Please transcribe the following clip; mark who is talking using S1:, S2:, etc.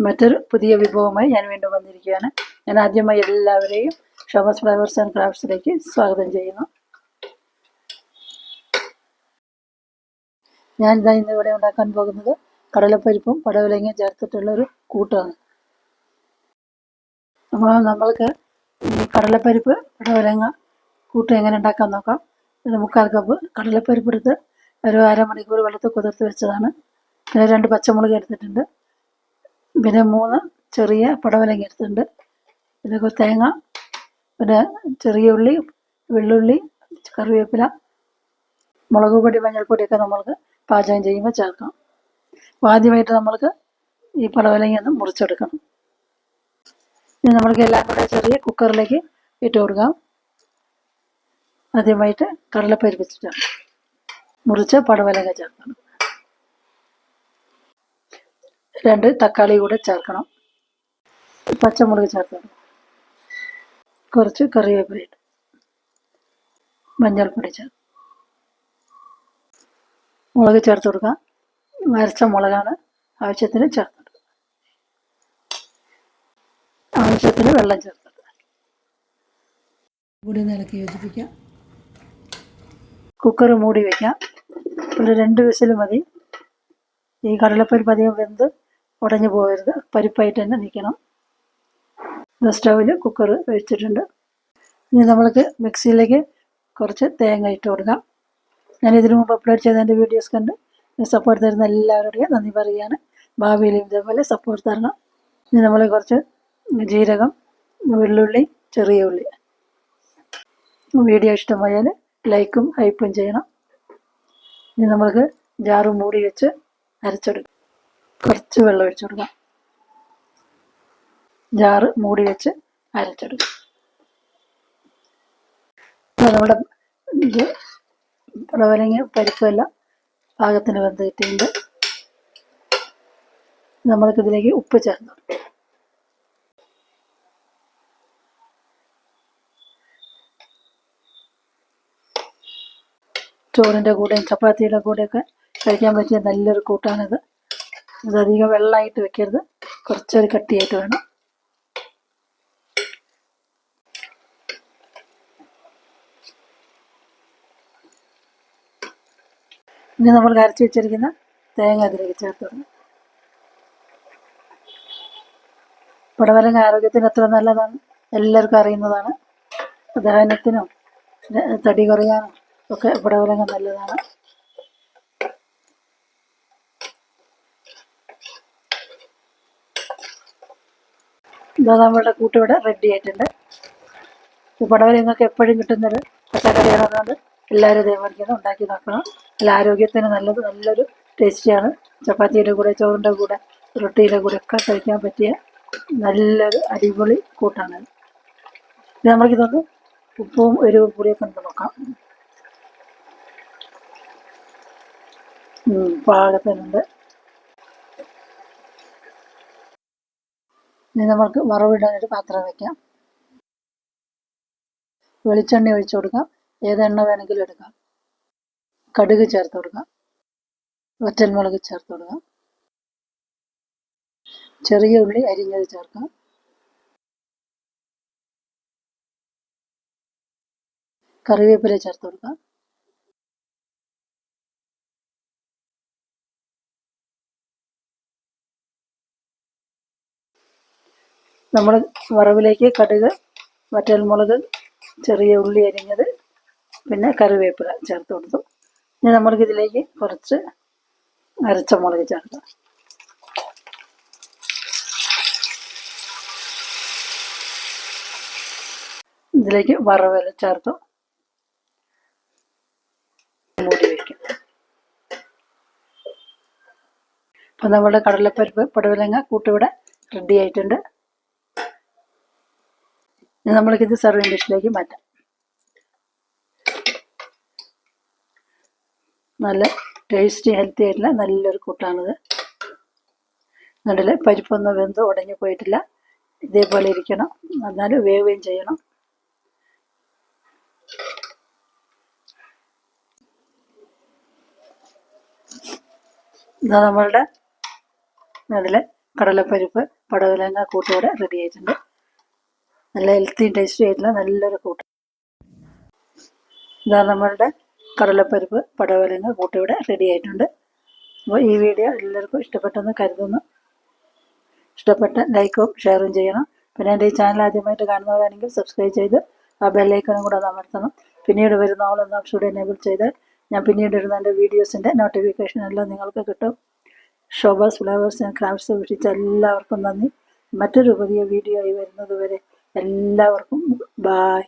S1: മറ്റൊരു പുതിയ വിഭവമായി ഞാൻ വീണ്ടും വന്നിരിക്കുകയാണ്. ഞാൻ ആദ്യമായി എല്ലാവരെയും ഷോമസ് ഫ്ലവേഴ്സ് ആൻഡ് ക്രാഫ്റ്റ്സിലേക്ക് സ്വാഗതം ചെയ്യുന്നു. ഞാൻ ഇന്ന് ഇവിടെ ഉണ്ടാക്കാൻ പോകുന്നത് കടലപ്പരിപ്പും പടവലങ്ങയും ചേർത്തിട്ടുള്ളൊരു കൂട്ടാണ്. അപ്പോൾ നമ്മൾക്ക് ഈ കടലപ്പരിപ്പ് പടവലങ്ങ കൂട്ട് എങ്ങനെ ഉണ്ടാക്കാൻ നോക്കാം. 1/4 കപ്പ് കടലപ്പരിപ്പ് എടുത്ത് ഒരു അരമണിക്കൂർ വെള്ളത്തിൽ കുതിർത്ത് വെച്ചതാണ്. പിന്നെ 2 പച്ചമുളക് എടുത്തിട്ടുണ്ട്. പിന്നെ 3 ചെറിയ പടവലങ്ങ എടുത്തിട്ടുണ്ട്. പിന്നെ തേങ്ങ, പിന്നെ ചെറിയ ഉള്ളി, വെള്ളുള്ളി, കറിവേപ്പില, മുളക് പൊടി, മഞ്ഞൾപ്പൊടിയൊക്കെ നമ്മൾക്ക് പാചകം ചെയ്യുമ്പോൾ ചേർക്കാം. അപ്പോൾ ആദ്യമായിട്ട് നമ്മൾക്ക് ഈ പടവലങ്ങ ഒന്ന് മുറിച്ചെടുക്കണം. ഇനി നമ്മൾക്ക് എല്ലാം കൂടെ ചെറിയ കുക്കറിലേക്ക് ഇട്ട് കൊടുക്കാം. ആദ്യമായിട്ട് കടലപ്പരിപ്പ് വെച്ചിട്ടാണ് മുറിച്ച പടവലങ്ങ ചേർക്കണം. 2 തക്കാളി കൂടെ ചേർക്കണം. പച്ചമുളക് ചേർക്കണം. കുറച്ച് കറിവേപ്പില ഇട്ട് മഞ്ഞൾപ്പൊടി ചേർത്ത് മുളക് ചേർത്ത് കൊടുക്കാം. അരച്ച മുളകാണ്. ആവശ്യത്തിന് ചേർത്ത് കൊടുക്കുക. ആവശ്യത്തിന് വെള്ളം ചേർത്ത് കൊടുക്കുക. കൂടി ഇളക്കി യോജിപ്പിക്കാം. കുക്കർ മൂടി വയ്ക്കാം. ഒരു 2 വിസിൽ മതി. ഈ കടലപ്പരിപ്പ് അധികം വെന്ത് ഉടഞ്ഞു പോകരുത്, പരിപ്പായിട്ട് തന്നെ നിൽക്കണം. സ്റ്റൗവിൽ കുക്കർ വെച്ചിട്ടുണ്ട്. ഇനി നമ്മൾക്ക് മിക്സിയിലേക്ക് കുറച്ച് തേങ്ങ ഇട്ട് കൊടുക്കാം. ഞാൻ ഇതിനു മുമ്പ് അപ്ലോഡ് ചെയ്ത എൻ്റെ വീഡിയോസ് കണ്ട് സപ്പോർട്ട് തരുന്ന എല്ലാവരുടെയും നന്ദി പറയുകയാണ്. ഭാവിയിലും ഇതേപോലെ സപ്പോർട്ട് തരണം. ഇനി നമ്മൾ കുറച്ച് ജീരകം, വെള്ളുള്ളി, ചെറിയ ഉള്ളി. വീഡിയോ ഇഷ്ടമായാൽ ലൈക്കും ഹൈപ്പും ചെയ്യണം. ഇനി നമ്മൾക്ക് ജാറ് മൂടി വെച്ച് അരച്ചെടുക്കാം. കുറച്ച് വെള്ളം ഒഴിച്ചു കൊടുക്കാം. ജാറ് മൂടി വെച്ച് അരച്ചെടുക്കാം. നമ്മുടെ ഇത് പടവലങ്ങ പരിപ്പെല്ലാം പാകത്തിന് വെന്ത് കിട്ടിയിട്ടുണ്ട്. നമ്മൾക്കിതിലേക്ക് ഉപ്പ് ചേർത്ത് കൊടുക്കാം. ചോറിൻ്റെ കൂടെയും ചപ്പാത്തിയുടെ കൂടെയൊക്കെ കഴിക്കാൻ പറ്റിയ നല്ലൊരു കൂട്ടാണിത്. ഇതധികം വെള്ളമായിട്ട് വെക്കരുത്, കുറച്ചൊരു കട്ടിയായിട്ട് വേണം. ഇനി നമ്മൾ അരച്ച് വെച്ചിരിക്കുന്ന തേങ്ങ അതിലേക്ക് ചേർത്ത് കൊടുക്കണം. പടവലങ്ങ ആരോഗ്യത്തിന് എത്ര നല്ലതാണ് എല്ലാവർക്കും അറിയുന്നതാണ്. ദഹനത്തിനും തടി കുറയാനും ഒക്കെ പടവലങ്ങ നല്ലതാണ്. ഇതാ നമ്മളുടെ കൂട്ടിവിടെ റെഡി ആയിട്ടുണ്ട്. പടവലങ്ങയൊക്കെ എപ്പോഴും കിട്ടുന്നൊരു പച്ചക്കറിയാണ്. അതുകൊണ്ട് എല്ലാവരും ഇതേപോലെ ഉണ്ടാക്കി നോക്കണം. നല്ല ആരോഗ്യത്തിന് നല്ലത്, നല്ലൊരു ടേസ്റ്റിയാണ്. ചപ്പാത്തിയുടെ കൂടെ, ചോറിൻ്റെ കൂടെ, റൊട്ടിയുടെ കൂടെ ഒക്കെ കഴിക്കാൻ പറ്റിയ നല്ലൊരു അടിപൊളി കൂട്ടാണ്. ഇത് നമുക്കിതൊന്ന് ഉപ്പും എരിവും കൂടിയൊക്കെ ഉണ്ട് നോക്കാം. പാകത്തിനുണ്ട്. ഇനി നമുക്ക് വറവിടാനൊരു പാത്രം വയ്ക്കാം. വെളിച്ചെണ്ണ ഒഴിച്ചു കൊടുക്കാം. ഏതെണ്ണ വേണമെങ്കിലും എടുക്കാം. കടുക് ചേർത്ത് കൊടുക്കാം. വറ്റൽമുളക് ചേർത്ത് കൊടുക്കാം. ചെറിയ ഉള്ളി അരിഞ്ഞത് ചേർക്കാം. കറിവേപ്പില ചേർത്ത് കൊടുക്കാം. നമ്മൾ വറവിലേക്ക് കടുക്, വറ്റൽമുളക്, ചെറിയ ഉള്ളി അരിഞ്ഞത്, പിന്നെ കറിവേപ്പില ചേർത്ത് കൊടുത്തു. ഇനി നമ്മൾക്കിതിലേക്ക് കുറച്ച് അരച്ച മുളക് ചേർക്കാം. ഇതിലേക്ക് വറവില ചേർത്തു മൂടി വയ്ക്കും. അപ്പം നമ്മുടെ കടലപ്പരിപ്പ് പടവലങ്ങ കൂട്ടിവിടെ റെഡി ആയിട്ടുണ്ട്. ഇനി നമ്മൾക്കിത് സർവിങ് ഡിഷിലേക്ക് മാറ്റാം. നല്ല ടേസ്റ്റി ഹെൽത്തി ആയിട്ടുള്ള നല്ലൊരു കൂട്ടാണിത്. നടുവിൽ പരിപ്പൊന്നും വെന്ത് ഉടഞ്ഞു പോയിട്ടില്ല. ഇതേപോലെ ഇരിക്കണം. എന്നാലും വേവുകയും ചെയ്യണം. ഇതാ നമ്മളുടെ നടുവിൽ കടലപ്പരിപ്പ് പടവലങ്ങ കൂട്ടുകൂടെ റെഡി ആയിട്ടുണ്ട്. നല്ല ഹെൽത്തിയും ടേസ്റ്റി ആയിട്ടുള്ള നല്ലൊരു കൂട്ട്. ഇതാ നമ്മളുടെ കടലപ്പരിപ്പ് പടവലങ്ങ കൂട്ടുകൂടെ റെഡി ആയിട്ടുണ്ട്. അപ്പോൾ ഈ വീഡിയോ എല്ലാവർക്കും ഇഷ്ടപ്പെട്ടെന്ന് കരുതുന്നു. ഇഷ്ടപ്പെട്ട ലൈക്കും ഷെയറും ചെയ്യണം. പിന്നെ എൻ്റെ ഈ ചാനൽ ആദ്യമായിട്ട് കാണുന്നവരാണെങ്കിൽ സബ്സ്ക്രൈബ് ചെയ്ത് ആ ബെല്ലൈക്കണും കൂടെ ഒന്ന് അമർത്തണം. പിന്നീട് വരുന്ന ഓൾ എന്ന ഓപ്ഷൻ എനേബിൾ ചെയ്താൽ ഞാൻ പിന്നീട് ഇടുന്ന എൻ്റെ വീഡിയോസിൻ്റെ നോട്ടിഫിക്കേഷൻ എല്ലാം നിങ്ങൾക്ക് കിട്ടും. ഷോബാസ് ഫ്ലവേഴ്സ് ആൻഡ് ക്രാഫ്റ്റ്സ് വീക്ഷിച്ച എല്ലാവർക്കും നന്ദി. മറ്റൊരു പുതിയ വീഡിയോ ആയി വരുന്നത് വരെ എല്ലാവർക്കും ബായ്.